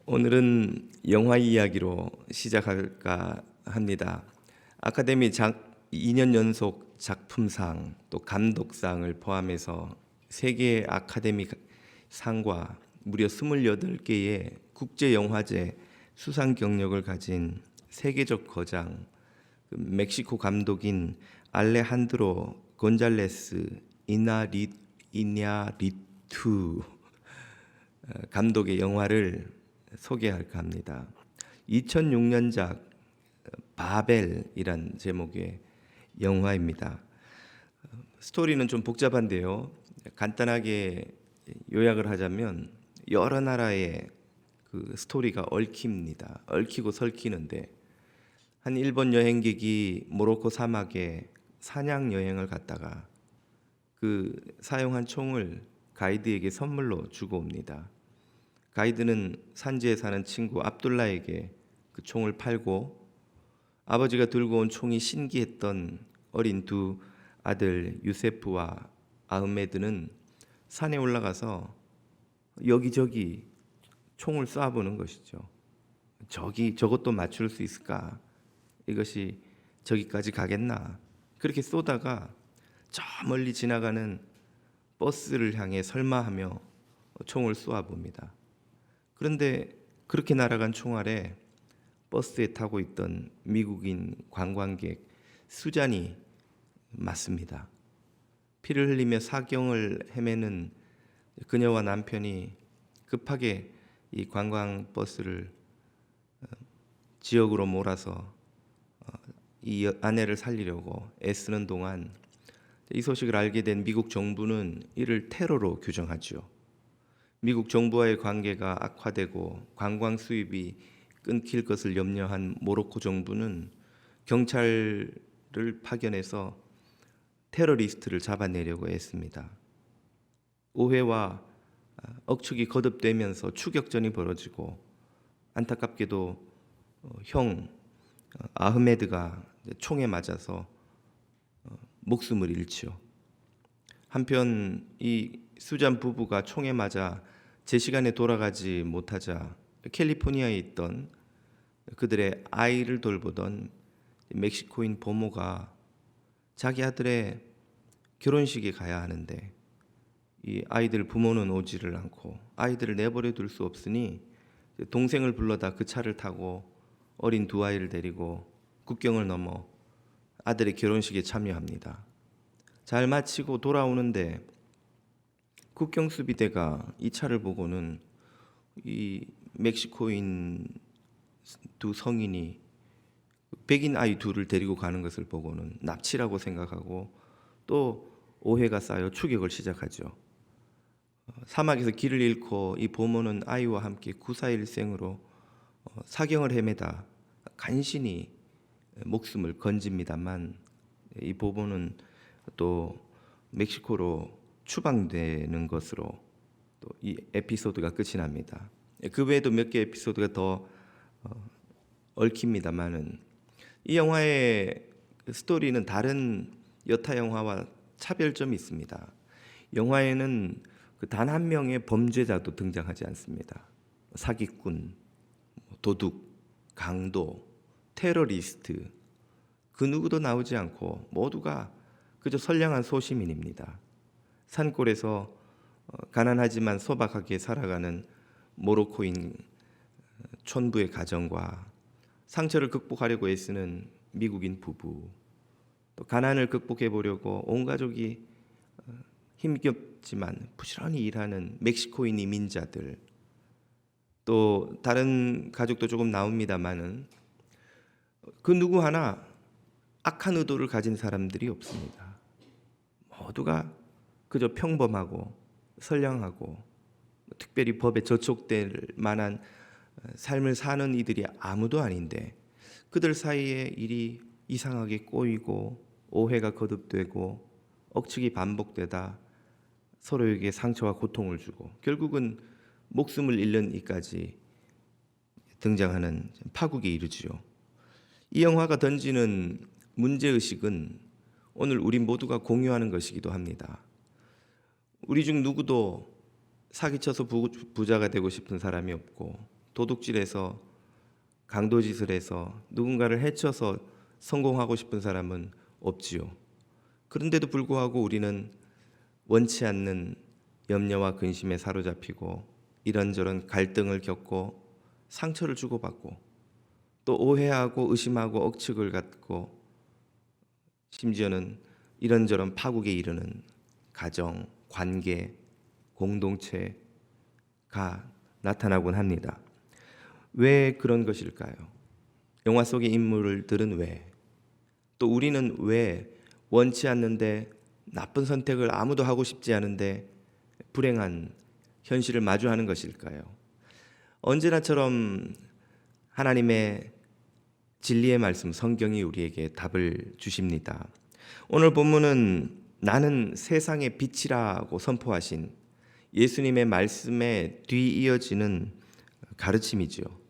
오늘은 영화 이야기로 시작할까 합니다. 아카데미 2년 연속 작품상 또 감독상을 포함해서 세계 아카데미 상과 무려 28개의 국제영화제 수상 경력을 가진 세계적 거장, 멕시코 감독인 알레한드로 곤잘레스 이냐리투 감독의 영화를 소개할까 합니다. 2006년작 바벨이란 제목의 영화입니다. 스토리는 좀 복잡한데요. 간단하게 요약을 하자면 여러 나라의 그 스토리가 얽힙니다. 얽히고 설키는데 한 일본 여행객이 모로코 사막에 사냥 여행을 갔다가 그 사용한 총을 가이드에게 선물로 주고 옵니다. 가이드는 산지에 사는 친구 압둘라에게 그 총을 팔고 아버지가 들고 온 총이 신기했던 어린 두 아들 유세프와 아흐메드는 산에 올라가서 여기저기 총을 쏴보는 것이죠. 저것도 맞출 수 있을까? 이것이 저기까지 가겠나? 그렇게 쏘다가 저 멀리 지나가는 버스를 향해 설마 하며 총을 쏘아봅니다. 그런데 그렇게 날아간 총알에 버스에 타고 있던 미국인 관광객 수잔이 맞습니다. 피를 흘리며 사경을 헤매는 그녀와 남편이 급하게 이 관광버스를 지역으로 몰아서 이 아내를 살리려고 애쓰는 동안 이 소식을 알게 된 미국 정부는 이를 테러로 규정하죠. 미국 정부와의 관계가 악화되고 관광 수입이 끊길 것을 염려한 모로코 정부는 경찰을 파견해서 테러리스트를 잡아내려고 했습니다. 오해와 억측이 거듭되면서 추격전이 벌어지고 안타깝게도 형 아흐메드가 총에 맞아서 목숨을 잃지요. 한편 이 수잔 부부가 총에 맞아 제 시간에 돌아가지 못하자 캘리포니아에 있던 그들의 아이를 돌보던 멕시코인 보모가 자기 아들의 결혼식에 가야 하는데 이 아이들 부모는 오지를 않고 아이들을 내버려 둘 수 없으니 동생을 불러다 그 차를 타고 어린 두 아이를 데리고 국경을 넘어 아들의 결혼식에 참여합니다. 잘 마치고 돌아오는데 국경 수비대가 이 차를 보고는 이 멕시코인 두 성인이 백인 아이 둘을 데리고 가는 것을 보고는 납치라고 생각하고 또 오해가 쌓여 추격을 시작하죠. 사막에서 길을 잃고 이 보모는 아이와 함께 구사일생으로 사경을 헤매다 간신히 목숨을 건집니다만 이 보모는 또 멕시코로 추방되는 것으로 또 이 에피소드가 끝이 납니다. 그 외에도 몇 개 에피소드가 더 얽힙니다만은 이 영화의 스토리는 다른 여타 영화와 차별점이 있습니다. 영화에는 그 단 한 명의 범죄자도 등장하지 않습니다. 사기꾼, 도둑, 강도, 테러리스트 그 누구도 나오지 않고 모두가 그저 선량한 소시민입니다. 산골에서 가난하지만 소박하게 살아가는 모로코인 촌부의 가정과 상처를 극복하려고 애쓰는 미국인 부부, 또 가난을 극복해 보려고 온 가족이 힘겹지만 부지런히 일하는 멕시코인 이민자들, 또 다른 가족도 조금 나옵니다만은 그 누구 하나 악한 의도를 가진 사람들이 없습니다. 모두가 그저 평범하고 선량하고 특별히 법에 저촉될 만한 삶을 사는 이들이 아무도 아닌데 그들 사이에 일이 이상하게 꼬이고 오해가 거듭되고 억측이 반복되다 서로에게 상처와 고통을 주고 결국은 목숨을 잃는 이까지 등장하는 파국에 이르지요. 이 영화가 던지는 문제의식은 오늘 우리 모두가 공유하는 것이기도 합니다. 우리 중 누구도 사기쳐서 부자가 되고 싶은 사람이 없고 도둑질해서 강도짓을 해서 누군가를 해쳐서 성공하고 싶은 사람은 없지요. 그런데도 불구하고 우리는 원치 않는 염려와 근심에 사로잡히고 이런저런 갈등을 겪고 상처를 주고받고 또 오해하고 의심하고 억측을 갖고 심지어는 이런저런 파국에 이르는 가정, 관계, 공동체가 나타나곤 합니다. 왜 그런 것일까요? 영화 속의 인물들은 왜? 또 우리는 왜 원치 않는데 나쁜 선택을 아무도 하고 싶지 않은데 불행한 현실을 마주하는 것일까요? 언제나처럼 하나님의 진리의 말씀 성경이 우리에게 답을 주십니다. 오늘 본문은 나는 세상의 빛이라고 선포하신 예수님의 말씀에 뒤이어지는 가르침이죠.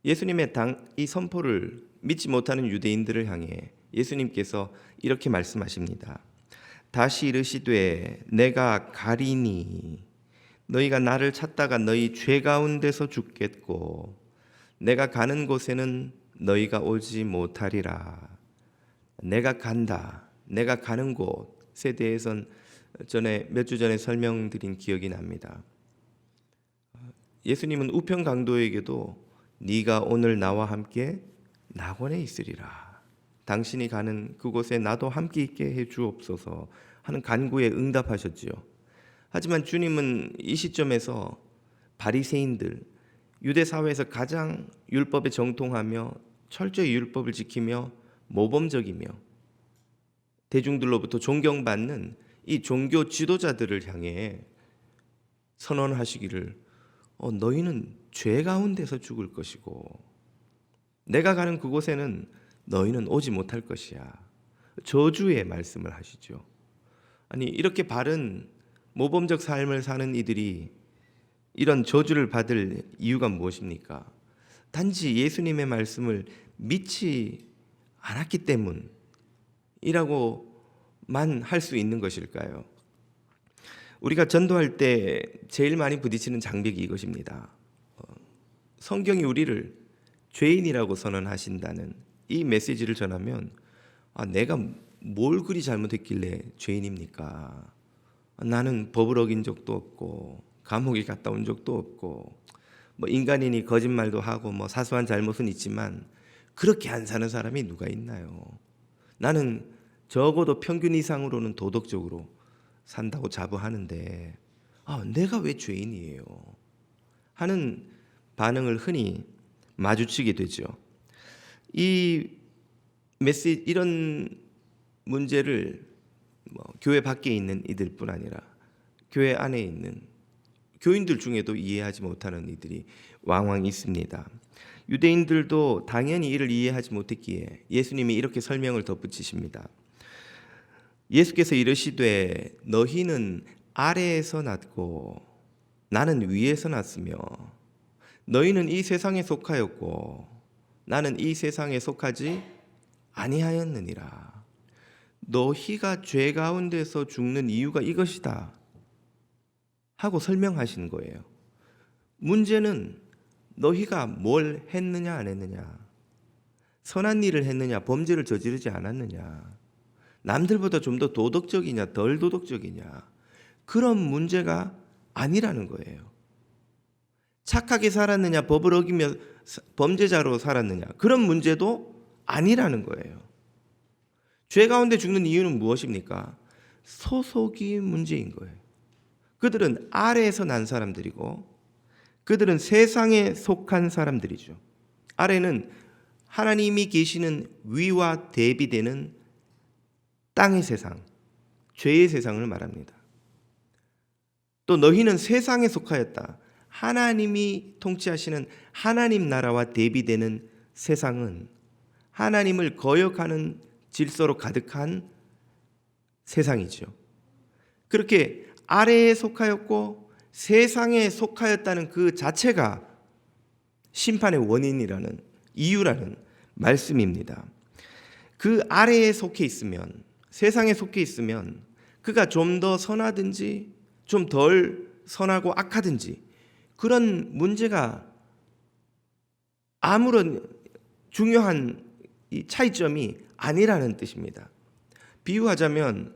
예수님의 이 선포를 믿지 못하는 유대인들을 향해 예수님께서 이렇게 말씀하십니다. 다시 이르시되 내가 가리니 너희가 나를 찾다가 너희 죄 가운데서 죽겠고 내가 가는 곳에는 너희가 오지 못하리라. 내가 간다. 내가 가는 곳에 대해선 전에 몇 주 전에 설명드린 기억이 납니다. 예수님은 우편 강도에게도 네가 오늘 나와 함께 낙원에 있으리라. 당신이 가는 그곳에 나도 함께 있게 해 주옵소서 하는 간구에 응답하셨지요. 하지만 주님은 이 시점에서 바리새인들, 유대 사회에서 가장 율법에 정통하며 철저히 율법을 지키며 모범적이며 대중들로부터 존경받는 이 종교 지도자들을 향해 선언하시기를 너희는 죄 가운데서 죽을 것이고 내가 가는 그곳에는 너희는 오지 못할 것이야. 저주의 말씀을 하시죠. 아니 이렇게 바른 모범적 삶을 사는 이들이 이런 저주를 받을 이유가 무엇입니까? 단지 예수님의 말씀을 믿지 않았기 때문이라고만 할 수 있는 것일까요? 우리가 전도할 때 제일 많이 부딪히는 장벽이 이것입니다. 성경이 우리를 죄인이라고 선언하신다는 이 메시지를 전하면 내가 뭘 그리 잘못했길래 죄인입니까? 나는 법을 어긴 적도 없고 감옥에 갔다 온 적도 없고 인간이니 거짓말도 하고 사소한 잘못은 있지만 그렇게 안 사는 사람이 누가 있나요? 나는 적어도 평균 이상으로는 도덕적으로 산다고 자부하는데 내가 왜 죄인이에요? 하는 반응을 흔히 마주치게 되죠. 이 메시지 이런 문제를 교회 밖에 있는 이들뿐 아니라 교회 안에 있는 교인들 중에도 이해하지 못하는 이들이 왕왕 있습니다. 유대인들도 당연히 이를 이해하지 못했기에 예수님이 이렇게 설명을 덧붙이십니다. 예수께서 이르시되 너희는 아래에서 났고 나는 위에서 났으며 너희는 이 세상에 속하였고 나는 이 세상에 속하지 아니하였느니라. 너희가 죄 가운데서 죽는 이유가 이것이다 하고 설명하시는 거예요. 문제는 너희가 뭘 했느냐 안 했느냐, 선한 일을 했느냐 범죄를 저지르지 않았느냐, 남들보다 좀 더 도덕적이냐 덜 도덕적이냐, 그런 문제가 아니라는 거예요. 착하게 살았느냐 법을 어기며 범죄자로 살았느냐, 그런 문제도 아니라는 거예요. 죄 가운데 죽는 이유는 무엇입니까? 소속이 문제인 거예요. 그들은 아래에서 난 사람들이고 그들은 세상에 속한 사람들이죠. 아래는 하나님이 계시는 위와 대비되는 땅의 세상, 죄의 세상을 말합니다. 또 너희는 세상에 속하였다. 하나님이 통치하시는 하나님 나라와 대비되는 세상은 하나님을 거역하는 질서로 가득한 세상이죠. 그렇게 아래에 속하였고 세상에 속하였다는 그 자체가 심판의 원인이라는, 이유라는 말씀입니다. 그 아래에 속해 있으면, 세상에 속해 있으면 그가 좀 더 선하든지 좀 덜 선하고 악하든지 그런 문제가 아무런 중요한 이 차이점이 아니라는 뜻입니다. 비유하자면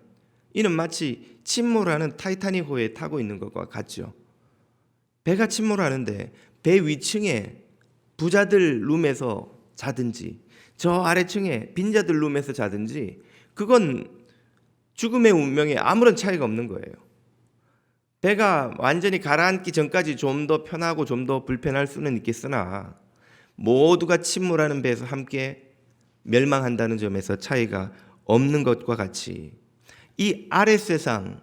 이는 마치 침몰하는 타이타닉호에 타고 있는 것과 같죠. 배가 침몰하는데 배 위층에 부자들 룸에서 자든지 저 아래층에 빈자들 룸에서 자든지 그건 죽음의 운명에 아무런 차이가 없는 거예요. 배가 완전히 가라앉기 전까지 좀 더 편하고 좀 더 불편할 수는 있겠으나 모두가 침몰하는 배에서 함께 멸망한다는 점에서 차이가 없는 것과 같이 이 아랫 세상,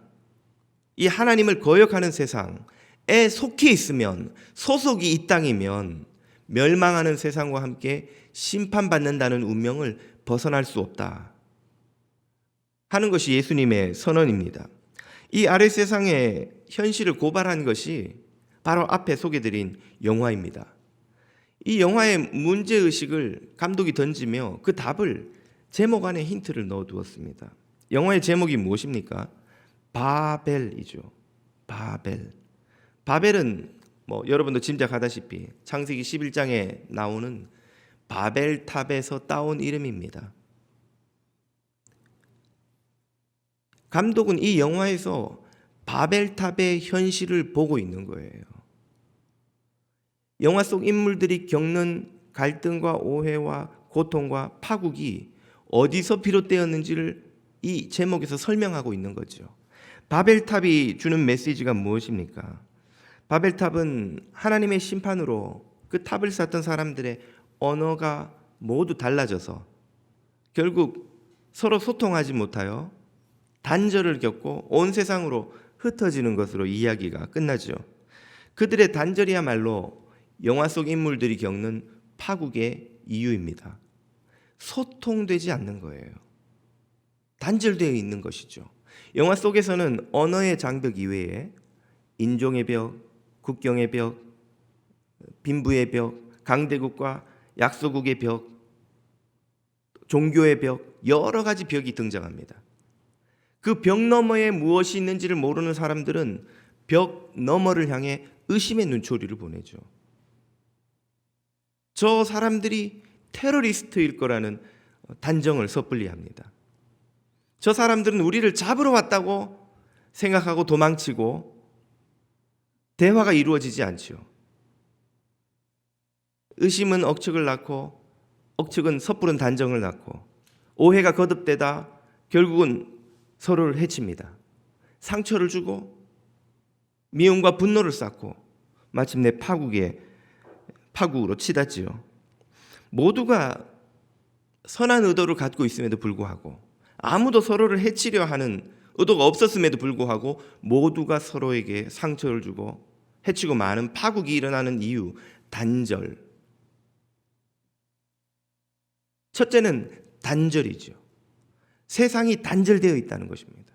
이 하나님을 거역하는 세상에 속해 있으면, 소속이 이 땅이면 멸망하는 세상과 함께 심판받는다는 운명을 벗어날 수 없다 하는 것이 예수님의 선언입니다. 이 아랫 세상의 현실을 고발한 것이 바로 앞에 소개드린 영화입니다. 이 영화의 문제의식을 감독이 던지며 그 답을 제목 안에 힌트를 넣어두었습니다. 영화의 제목이 무엇입니까? 바벨이죠. 바벨. 바벨은 여러분도 짐작하다시피 창세기 11장에 나오는 바벨탑에서 따온 이름입니다. 감독은 이 영화에서 바벨탑의 현실을 보고 있는 거예요. 영화 속 인물들이 겪는 갈등과 오해와 고통과 파국이 어디서 비롯되었는지를 이 제목에서 설명하고 있는 거죠. 바벨탑이 주는 메시지가 무엇입니까? 바벨탑은 하나님의 심판으로 그 탑을 쌓던 사람들의 언어가 모두 달라져서 결국 서로 소통하지 못하여 단절을 겪고 온 세상으로 흩어지는 것으로 이야기가 끝나죠. 그들의 단절이야말로 영화 속 인물들이 겪는 파국의 이유입니다. 소통되지 않는 거예요. 단절되어 있는 것이죠. 영화 속에서는 언어의 장벽 이외에 인종의 벽, 국경의 벽, 빈부의 벽, 강대국과 약소국의 벽, 종교의 벽, 여러 가지 벽이 등장합니다. 그 벽 너머에 무엇이 있는지를 모르는 사람들은 벽 너머를 향해 의심의 눈초리를 보내죠. 저 사람들이 테러리스트일 거라는 단정을 섣불리 합니다. 저 사람들은 우리를 잡으러 왔다고 생각하고 도망치고 대화가 이루어지지 않죠. 의심은 억측을 낳고 억측은 섣부른 단정을 낳고 오해가 거듭되다 결국은 서로를 해칩니다. 상처를 주고 미움과 분노를 쌓고 마침내 파국으로 치닫지요. 모두가 선한 의도를 갖고 있음에도 불구하고 아무도 서로를 해치려 하는 의도가 없었음에도 불구하고 모두가 서로에게 상처를 주고 해치고 많은 파국이 일어나는 이유, 단절. 첫째는 단절이죠. 세상이 단절되어 있다는 것입니다.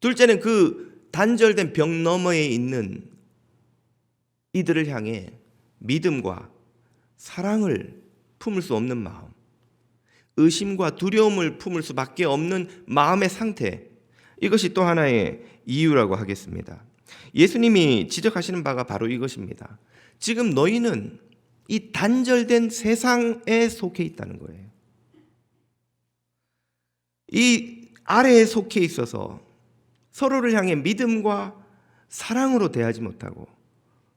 둘째는 그 단절된 벽 너머에 있는 이들을 향해 믿음과 사랑을 품을 수 없는 마음, 의심과 두려움을 품을 수밖에 없는 마음의 상태, 이것이 또 하나의 이유라고 하겠습니다. 예수님이 지적하시는 바가 바로 이것입니다. 지금 너희는 이 단절된 세상에 속해 있다는 거예요. 이 아래에 속해 있어서 서로를 향해 믿음과 사랑으로 대하지 못하고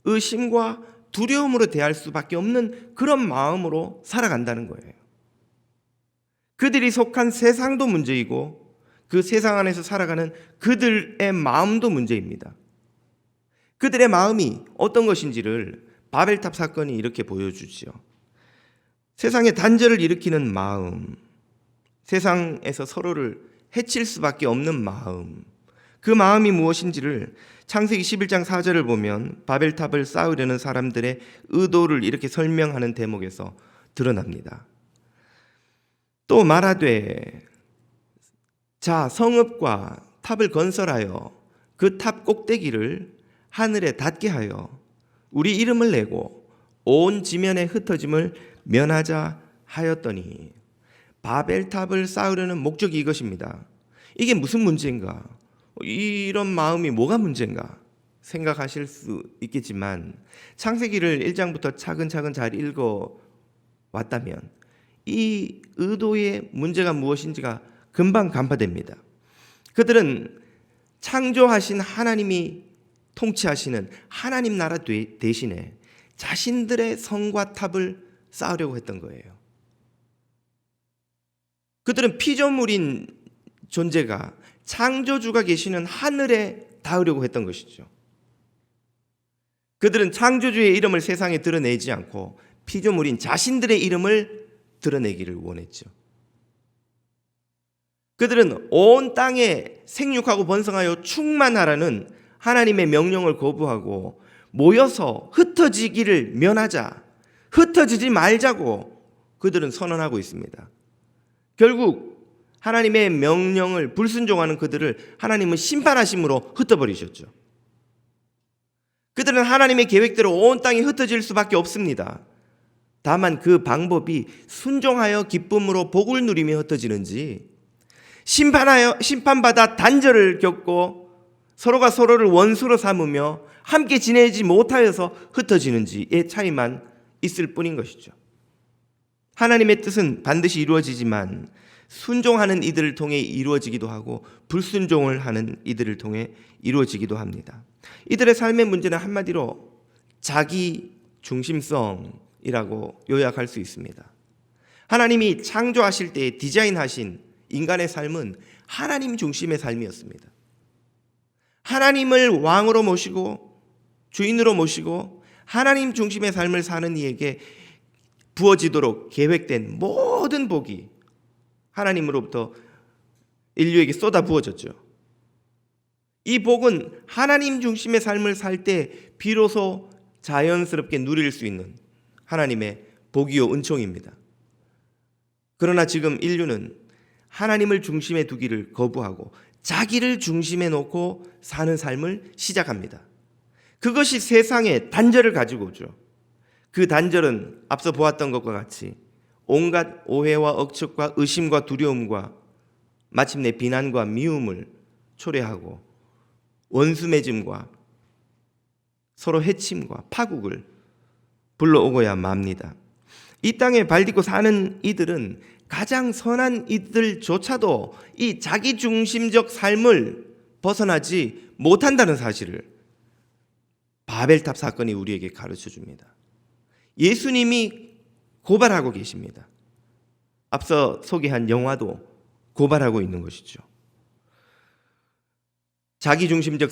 의심과 두려움으로 대할 수밖에 없는 그런 마음으로 살아간다는 거예요. 그들이 속한 세상도 문제이고 그 세상 안에서 살아가는 그들의 마음도 문제입니다. 그들의 마음이 어떤 것인지를 바벨탑 사건이 이렇게 보여주지요. 세상에 단절을 일으키는 마음, 세상에서 서로를 해칠 수밖에 없는 마음, 그 마음이 무엇인지를 창세기 11장 4절을 보면 바벨탑을 쌓으려는 사람들의 의도를 이렇게 설명하는 대목에서 드러납니다. 또 말하되 자 성읍과 탑을 건설하여 그 탑 꼭대기를 하늘에 닿게 하여 우리 이름을 내고 온 지면에 흩어짐을 면하자 하였더니 바벨탑을 쌓으려는 목적이 이것입니다. 이게 무슨 문제인가? 이런 마음이 뭐가 문제인가 생각하실 수 있겠지만 창세기를 1장부터 차근차근 잘 읽어 왔다면 이 의도의 문제가 무엇인지가 금방 간파됩니다. 그들은 창조하신 하나님이 통치하시는 하나님 나라 대신에 자신들의 성과 탑을 쌓으려고 했던 거예요. 그들은 피조물인 존재가 창조주가 계시는 하늘에 닿으려고 했던 것이죠. 그들은 창조주의 이름을 세상에 드러내지 않고 피조물인 자신들의 이름을 드러내기를 원했죠. 그들은 온 땅에 생육하고 번성하여 충만하라는 하나님의 명령을 거부하고 모여서 흩어지기를 면하자, 흩어지지 말자고 그들은 선언하고 있습니다. 결국 하나님의 명령을 불순종하는 그들을 하나님은 심판하심으로 흩어버리셨죠. 그들은 하나님의 계획대로 온 땅이 흩어질 수밖에 없습니다. 다만 그 방법이 순종하여 기쁨으로 복을 누리며 흩어지는지 심판받아 단절을 겪고 서로가 서로를 원수로 삼으며 함께 지내지 못하여서 흩어지는지의 차이만 있을 뿐인 것이죠. 하나님의 뜻은 반드시 이루어지지만 순종하는 이들을 통해 이루어지기도 하고 불순종을 하는 이들을 통해 이루어지기도 합니다. 이들의 삶의 문제는 한마디로 자기 중심성이라고 요약할 수 있습니다. 하나님이 창조하실 때 디자인하신 인간의 삶은 하나님 중심의 삶이었습니다. 하나님을 왕으로 모시고 주인으로 모시고 하나님 중심의 삶을 사는 이에게 부어지도록 계획된 모든 복이 하나님으로부터 인류에게 쏟아 부어졌죠. 이 복은 하나님 중심의 삶을 살 때 비로소 자연스럽게 누릴 수 있는 하나님의 복이요 은총입니다. 그러나 지금 인류는 하나님을 중심에 두기를 거부하고 자기를 중심에 놓고 사는 삶을 시작합니다. 그것이 세상에 단절을 가지고 오죠. 그 단절은 앞서 보았던 것과 같이 온갖 오해와 억측과 의심과 두려움과 마침내 비난과 미움을 초래하고 원수 맺음과 서로 해침과 파국을 불러오고야 맙니다. 이 땅에 발 딛고 사는 이들은 가장 선한 이들조차도 이 자기중심적 삶을 벗어나지 못한다는 사실을 바벨탑 사건이 우리에게 가르쳐 줍니다. 예수님이 고발하고 계십니다. 앞서 소개한 영화도 고발하고 있는 것이죠. 자기중심적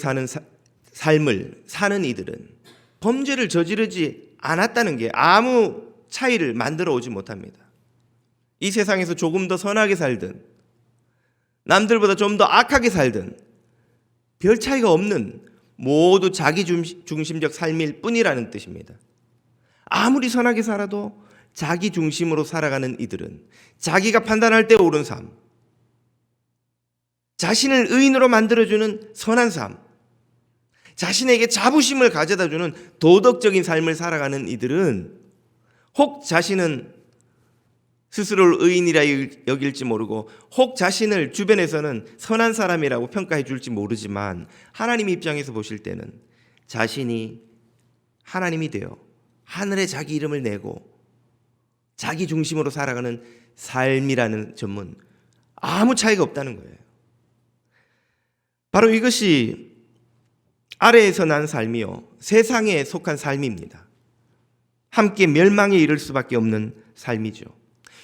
삶을 사는 이들은 범죄를 저지르지 않았다는 게 아무 차이를 만들어 오지 못합니다. 이 세상에서 조금 더 선하게 살든 남들보다 좀 더 악하게 살든 별 차이가 없는 모두 자기중심적 삶일 뿐이라는 뜻입니다. 아무리 선하게 살아도 자기 중심으로 살아가는 이들은 자기가 판단할 때 옳은 삶, 자신을 의인으로 만들어주는 선한 삶, 자신에게 자부심을 가져다주는 도덕적인 삶을 살아가는 이들은 혹 자신은 스스로를 의인이라 여길지 모르고 혹 자신을 주변에서는 선한 사람이라고 평가해 줄지 모르지만 하나님 입장에서 보실 때는 자신이 하나님이 되어 하늘에 자기 이름을 내고 자기 중심으로 살아가는 삶이라는 점은 아무 차이가 없다는 거예요. 바로 이것이 아래에서 난 삶이요 세상에 속한 삶입니다. 함께 멸망에 이를 수밖에 없는 삶이죠.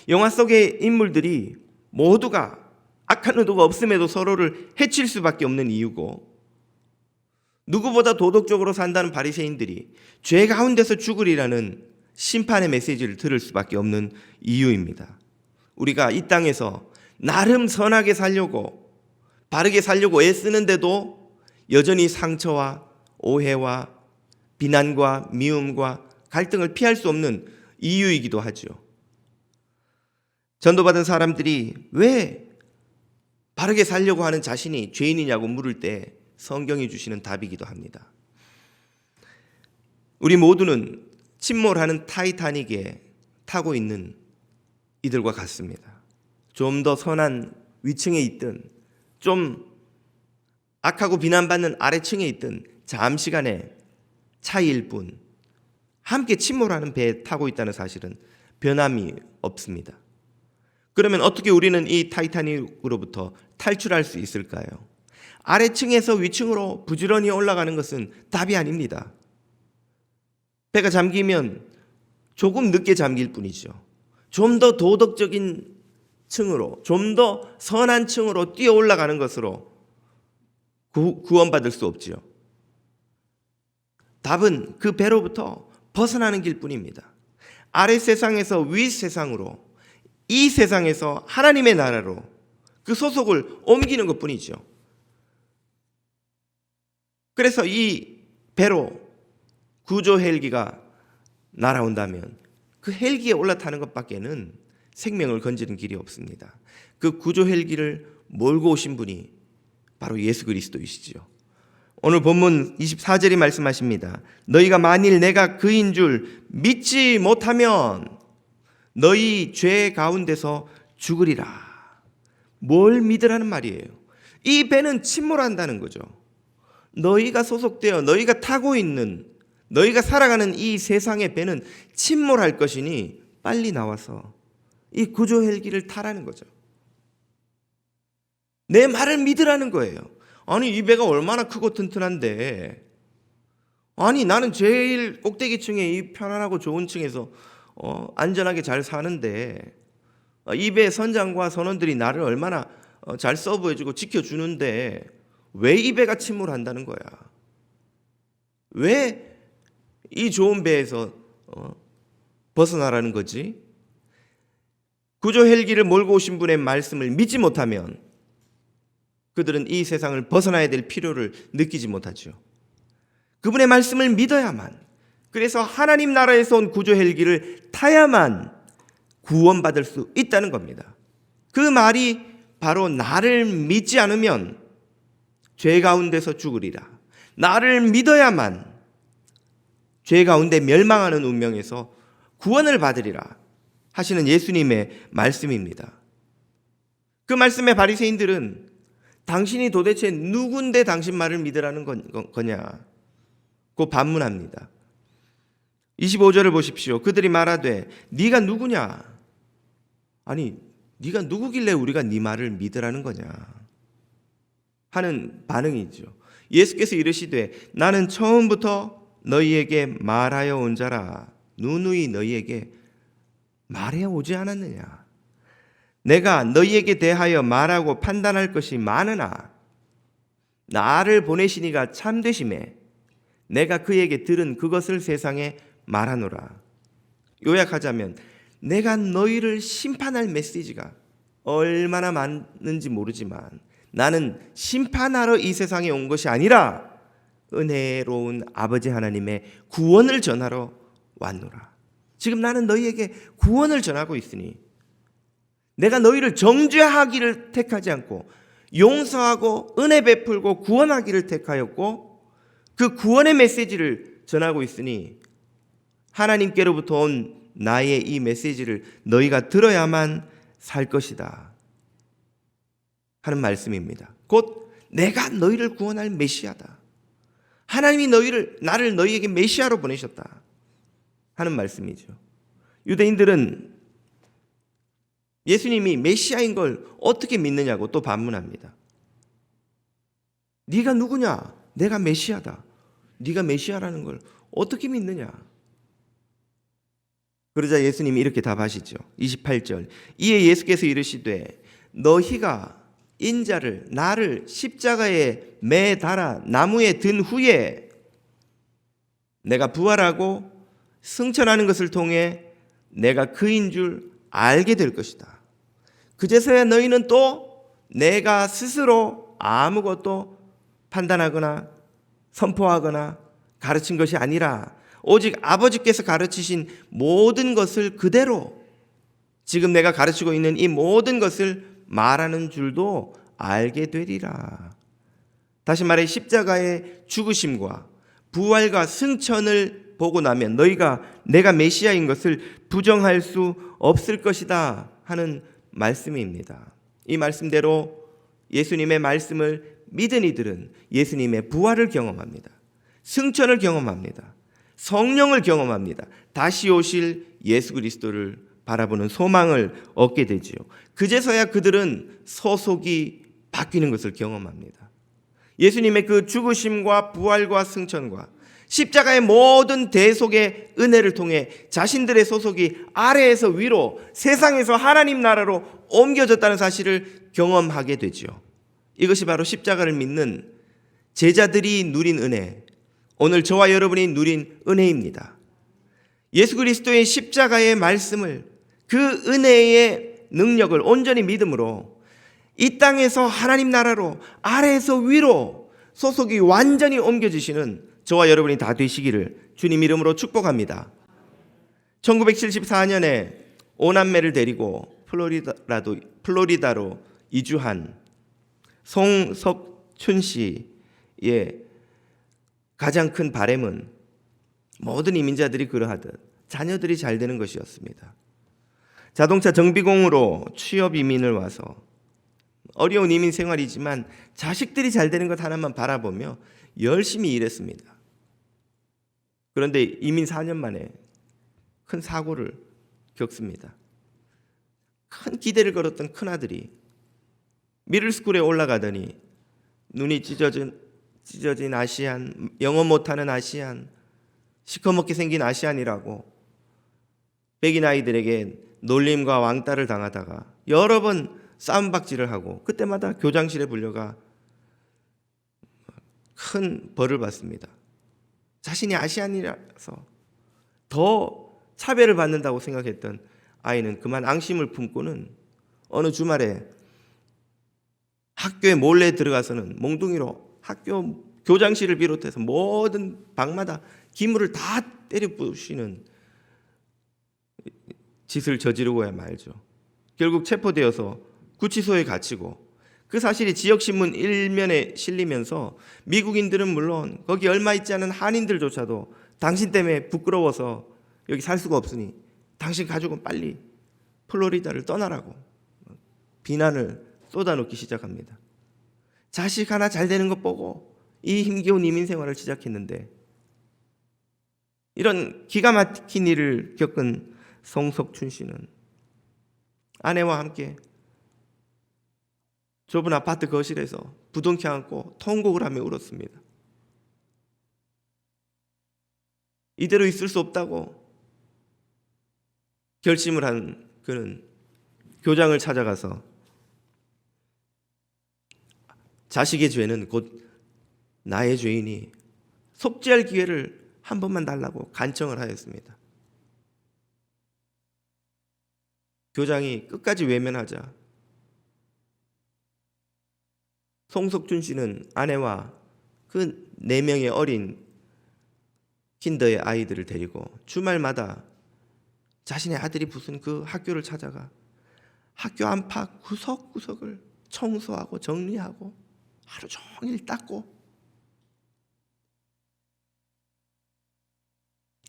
영화 속의 인물들이 모두가 악한 의도가 없음에도 서로를 해칠 수밖에 없는 이유고 누구보다 도덕적으로 산다는 바리새인들이 죄 가운데서 죽으리라는 심판의 메시지를 들을 수밖에 없는 이유입니다. 우리가 이 땅에서 나름 선하게 살려고 바르게 살려고 애쓰는데도 여전히 상처와 오해와 비난과 미움과 갈등을 피할 수 없는 이유이기도 하죠. 전도받은 사람들이 왜 바르게 살려고 하는 자신이 죄인이냐고 물을 때 성경이 주시는 답이기도 합니다. 우리 모두는 침몰하는 타이타닉에 타고 있는 이들과 같습니다. 좀 더 선한 위층에 있든 좀 악하고 비난받는 아래층에 있든 잠시간의 차이일 뿐 함께 침몰하는 배에 타고 있다는 사실은 변함이 없습니다. 그러면 어떻게 우리는 이 타이타닉으로부터 탈출할 수 있을까요? 아래층에서 위층으로 부지런히 올라가는 것은 답이 아닙니다. 배가 잠기면 조금 늦게 잠길 뿐이죠. 좀 더 도덕적인 층으로, 좀 더 선한 층으로 뛰어 올라가는 것으로 구원받을 수 없지요. 답은 그 배로부터 벗어나는 길뿐입니다. 아래 세상에서 위 세상으로, 이 세상에서 하나님의 나라로 그 소속을 옮기는 것뿐이죠. 그래서 이 배로 구조 헬기가 날아온다면 그 헬기에 올라타는 것밖에는 생명을 건지는 길이 없습니다. 그 구조 헬기를 몰고 오신 분이 바로 예수 그리스도이시죠. 오늘 본문 24절이 말씀하십니다. 너희가 만일 내가 그인 줄 믿지 못하면 너희 죄 가운데서 죽으리라. 뭘 믿으라는 말이에요? 이 배는 침몰한다는 거죠. 너희가 소속되어 너희가 타고 있는, 너희가 살아가는 이 세상의 배는 침몰할 것이니 빨리 나와서 이 구조 헬기를 타라는 거죠. 내 말을 믿으라는 거예요. 아니, 이 배가 얼마나 크고 튼튼한데, 아니 나는 제일 꼭대기층에 이 편안하고 좋은 층에서 안전하게 잘 사는데, 이 배 선장과 선원들이 나를 얼마나 잘 서브해주고 지켜주는데 왜 이 배가 침몰한다는 거야? 왜 이 좋은 배에서 벗어나라는 거지? 구조 헬기를 몰고 오신 분의 말씀을 믿지 못하면 그들은 이 세상을 벗어나야 될 필요를 느끼지 못하죠. 그분의 말씀을 믿어야만, 그래서 하나님 나라에서 온 구조 헬기를 타야만 구원받을 수 있다는 겁니다. 그 말이 바로 나를 믿지 않으면 죄 가운데서 죽으리라. 나를 믿어야만 죄 가운데 멸망하는 운명에서 구원을 받으리라 하시는 예수님의 말씀입니다. 그 말씀에 바리새인들은 당신이 도대체 누군데 당신 말을 믿으라는 거냐고 반문합니다. 25절을 보십시오. 그들이 말하되 네가 누구냐? 아니, 네가 누구길래 우리가 네 말을 믿으라는 거냐 하는 반응이죠. 예수께서 이르시되 나는 처음부터 너희에게 말하여 온 자라. 누누이 너희에게 말해 오지 않았느냐? 내가 너희에게 대하여 말하고 판단할 것이 많으나 나를 보내신 이가 참되심에 내가 그에게 들은 그것을 세상에 말하노라. 요약하자면 내가 너희를 심판할 메시지가 얼마나 많은지 모르지만 나는 심판하러 이 세상에 온 것이 아니라 은혜로운 아버지 하나님의 구원을 전하러 왔노라. 지금 나는 너희에게 구원을 전하고 있으니 내가 너희를 정죄하기를 택하지 않고 용서하고 은혜 베풀고 구원하기를 택하였고 그 구원의 메시지를 전하고 있으니 하나님께로부터 온 나의 이 메시지를 너희가 들어야만 살 것이다 하는 말씀입니다. 곧 내가 너희를 구원할 메시아다. 하나님이 나를 너희에게 메시아로 보내셨다 하는 말씀이죠. 유대인들은 예수님이 메시아인 걸 어떻게 믿느냐고 또 반문합니다. 네가 누구냐? 내가 메시아다. 네가 메시아라는 걸 어떻게 믿느냐? 그러자 예수님이 이렇게 답하시죠. 28절. 이에 예수께서 이르시되 너희가 인자를 나를 십자가에 매 달아 나무에 든 후에 내가 부활하고 승천하는 것을 통해 내가 그인 줄 알게 될 것이다. 그제서야 너희는 또 내가 스스로 아무것도 판단하거나 선포하거나 가르친 것이 아니라 오직 아버지께서 가르치신 모든 것을 그대로 지금 내가 가르치고 있는 이 모든 것을 말하는 줄도 알게 되리라. 다시 말해 십자가의 죽으심과 부활과 승천을 보고 나면 너희가 내가 메시아인 것을 부정할 수 없을 것이다 하는 말씀입니다. 이 말씀대로 예수님의 말씀을 믿은 이들은 예수님의 부활을 경험합니다. 승천을 경험합니다. 성령을 경험합니다. 다시 오실 예수 그리스도를 바라보는 소망을 얻게 되지요. 그제서야 그들은 소속이 바뀌는 것을 경험합니다. 예수님의 그 죽으심과 부활과 승천과 십자가의 모든 대속의 은혜를 통해 자신들의 소속이 아래에서 위로, 세상에서 하나님 나라로 옮겨졌다는 사실을 경험하게 되죠. 이것이 바로 십자가를 믿는 제자들이 누린 은혜, 오늘 저와 여러분이 누린 은혜입니다. 예수 그리스도의 십자가의 말씀을, 그 은혜의 능력을 온전히 믿음으로 이 땅에서 하나님 나라로, 아래에서 위로 소속이 완전히 옮겨지시는 저와 여러분이 다 되시기를 주님 이름으로 축복합니다. 1974년에 5남매를 데리고 플로리다로 이주한 송석춘 씨의 가장 큰 바람은 모든 이민자들이 그러하듯 자녀들이 잘 되는 것이었습니다. 자동차 정비공으로 취업 이민을 와서 어려운 이민 생활이지만 자식들이 잘 되는 것 하나만 바라보며 열심히 일했습니다. 그런데 이민 4년 만에 큰 사고를 겪습니다. 큰 기대를 걸었던 큰아들이 미들스쿨에 올라가더니 눈이 찢어진 아시안, 영어 못하는 아시안, 시커멓게 생긴 아시안이라고 백인 아이들에게 놀림과 왕따를 당하다가 여러 번 싸움박질을 하고 그때마다 교장실에 불려가 큰 벌을 받습니다. 자신이 아시안이라서 더 차별을 받는다고 생각했던 아이는 그만 앙심을 품고는 어느 주말에 학교에 몰래 들어가서는 몽둥이로 학교 교장실을 비롯해서 모든 방마다 기물을 다 때려 부수는 짓을 저지르고야 말죠. 결국 체포되어서 구치소에 갇히고 그 사실이 지역신문 1면에 실리면서 미국인들은 물론 거기 얼마 있지 않은 한인들조차도 당신 때문에 부끄러워서 여기 살 수가 없으니 당신 가족은 빨리 플로리다를 떠나라고 비난을 쏟아놓기 시작합니다. 자식 하나 잘 되는 것 보고 이 힘겨운 이민 생활을 시작했는데 이런 기가 막힌 일을 겪은 송석춘 씨는 아내와 함께 좁은 아파트 거실에서 부둥켜 안고 통곡을 하며 울었습니다. 이대로 있을 수 없다고 결심을 한 그는 교장을 찾아가서 자식의 죄는 곧 나의 죄이니 속죄할 기회를 한 번만 달라고 간청을 하였습니다. 교장이 끝까지 외면하자 송석준 씨는 아내와 그 4명의 어린 킨더의 아이들을 데리고 주말마다 자신의 아들이 부순 그 학교를 찾아가 학교 안팎 구석구석을 청소하고 정리하고 하루 종일 닦고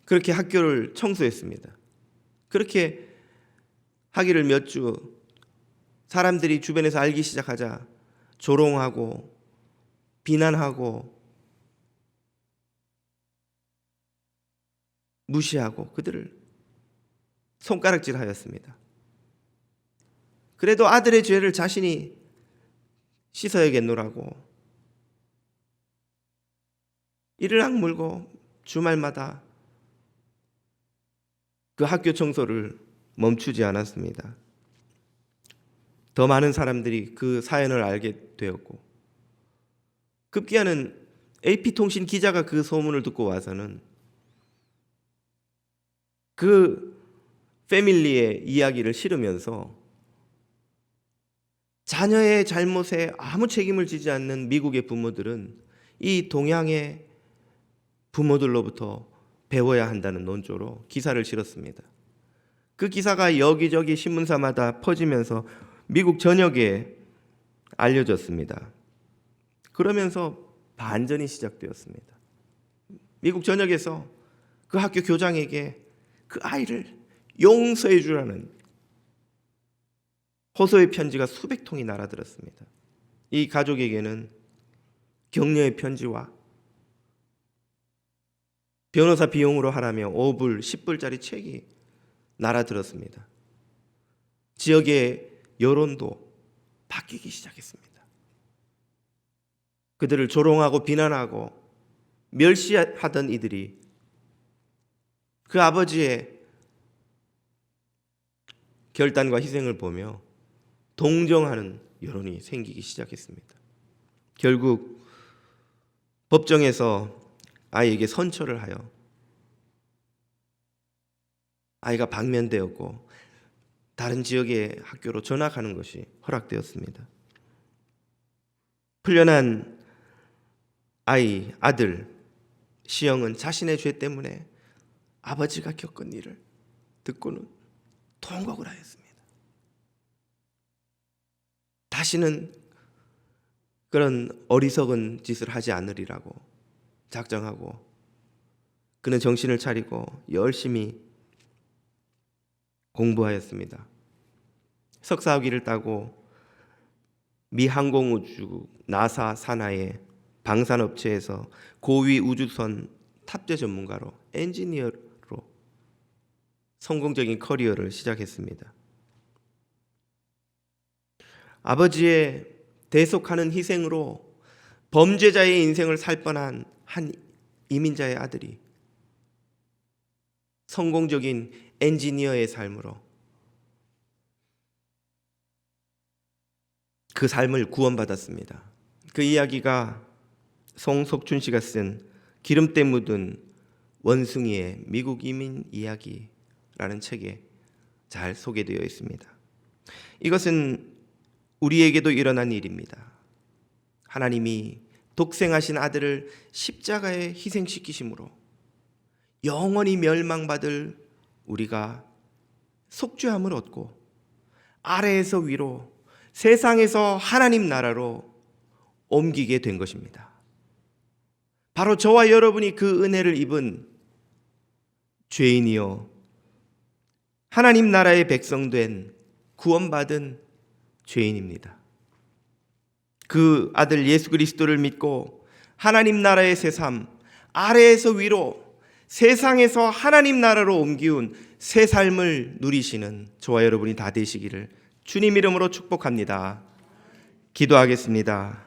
그렇게 학교를 청소했습니다. 그렇게 하기를 몇 주 사람들이 주변에서 알기 시작하자 조롱하고 비난하고 무시하고 그들을 손가락질하였습니다. 그래도 아들의 죄를 자신이 씻어야겠노라고 이를 악물고 주말마다 그 학교 청소를 멈추지 않았습니다. 더 많은 사람들이 그 사연을 알게 되었고 급기야는 AP통신 기자가 그 소문을 듣고 와서는 그 패밀리의 이야기를 실으면서 자녀의 잘못에 아무 책임을 지지 않는 미국의 부모들은 이 동양의 부모들로부터 배워야 한다는 논조로 기사를 실었습니다. 그 기사가 여기저기 신문사마다 퍼지면서 미국 전역에 알려졌습니다. 그러면서 반전이 시작되었습니다. 미국 전역에서 그 학교 교장에게 그 아이를 용서해 주라는 호소의 편지가 수백 통이 날아들었습니다. 이 가족에게는 격려의 편지와 변호사 비용으로 하라며 5불, 10불짜리 책이 날아들었습니다. 지역의 여론도 바뀌기 시작했습니다. 그들을 조롱하고 비난하고 멸시하던 이들이 그 아버지의 결단과 희생을 보며 동정하는 여론이 생기기 시작했습니다. 결국 법정에서 아이에게 선처를 하여 아이가 방면되었고 다른 지역의 학교로 전학하는 것이 허락되었습니다. 풀려난 아들 시영은 자신의 죄 때문에 아버지가 겪은 일을 듣고는 통곡을 하였습니다. 다시는 그런 어리석은 짓을 하지 않으리라고 작정하고 그는 정신을 차리고 열심히 공부하였습니다. 석사학위를 따고 미 항공우주 나사 산하의 방산업체에서 고위 우주선 탑재 전문가로 엔지니어로 성공적인 커리어를 시작했습니다. 아버지의 대속하는 희생으로 범죄자의 인생을 살 뻔한 한 이민자의 아들이 성공적인 엔지니어의 삶으로 그 삶을 구원받았습니다. 그 이야기가 송석춘 씨가 쓴 기름때 묻은 원숭이의 미국 이민 이야기라는 책에 잘 소개되어 있습니다. 이것은 우리에게도 일어난 일입니다. 하나님이 독생하신 아들을 십자가에 희생시키심으로 영원히 멸망받을 우리가 속죄함을 얻고 아래에서 위로 세상에서 하나님 나라로 옮기게 된 것입니다. 바로 저와 여러분이 그 은혜를 입은 죄인이요 하나님 나라의 백성된 구원받은 죄인입니다. 그 아들 예수 그리스도를 믿고 하나님 나라의 새삼, 아래에서 위로 세상에서 하나님 나라로 옮기운 새 삶을 누리시는 저와 여러분이 다 되시기를 주님 이름으로 축복합니다. 기도하겠습니다.